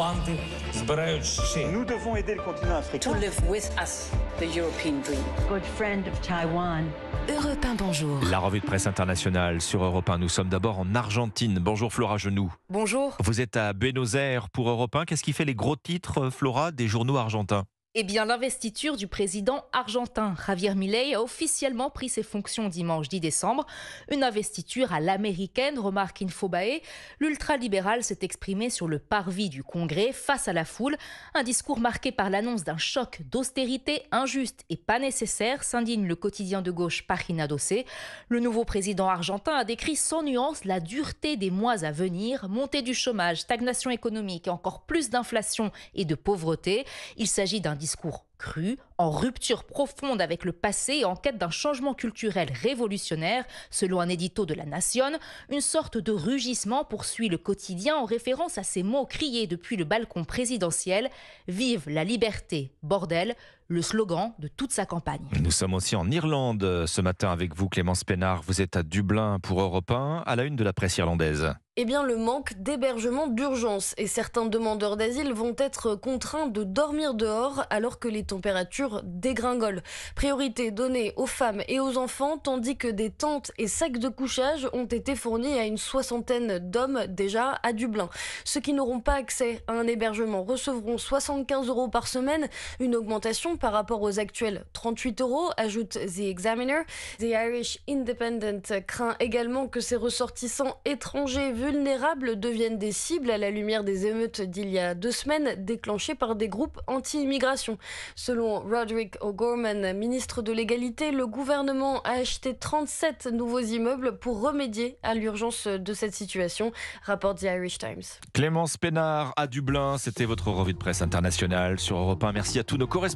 Nous devons aider le continent africain. To live with us, the European dream. Good friend of Taiwan. Europe 1, bonjour. La revue de presse internationale sur Europe 1. Nous sommes d'abord en Argentine. Bonjour Flora Genoux. Bonjour. Vous êtes à Buenos Aires pour Europe 1. Qu'est-ce qui fait les gros titres, Flora, des journaux argentins ? Eh bien, l'investiture du président argentin Javier Milei a officiellement pris ses fonctions dimanche 10 décembre. Une investiture à l'américaine, remarque Infobae. L'ultralibéral s'est exprimé sur le parvis du Congrès face à la foule. Un discours marqué par l'annonce d'un choc d'austérité injuste et pas nécessaire, s'indigne le quotidien de gauche Página 12. Le nouveau président argentin a décrit sans nuance la dureté des mois à venir, montée du chômage, stagnation économique et encore plus d'inflation et de pauvreté. Il s'agit d'un discours cru, en rupture profonde avec le passé et en quête d'un changement culturel révolutionnaire. Selon un édito de La Nación, une sorte de rugissement poursuit le quotidien en référence à ces mots criés depuis le balcon présidentiel. Vive la liberté, bordel, le slogan de toute sa campagne. Nous sommes aussi en Irlande ce matin avec vous, Clémence Pénard. Vous êtes à Dublin pour Europe 1, à la une de la presse irlandaise. Eh bien, le manque d'hébergement d'urgence et certains demandeurs d'asile vont être contraints de dormir dehors alors que les températures dégringolent. Priorité donnée aux femmes et aux enfants, tandis que des tentes et sacs de couchage ont été fournis à une 60aine d'hommes déjà à Dublin. Ceux qui n'auront pas accès à un hébergement recevront 75 € par semaine, une augmentation par rapport aux actuels 38 €, ajoute The Examiner. The Irish Independent craint également que ces ressortissants étrangers vulnérables deviennent des cibles à la lumière des émeutes d'il y a 2 semaines déclenchées par des groupes anti-immigration. Selon Roderick O'Gorman, ministre de l'égalité, le gouvernement a acheté 37 nouveaux immeubles pour remédier à l'urgence de cette situation, rapporte The Irish Times. Clémence Pénard à Dublin, c'était votre revue de presse internationale sur Europe 1. Merci à tous nos correspondants.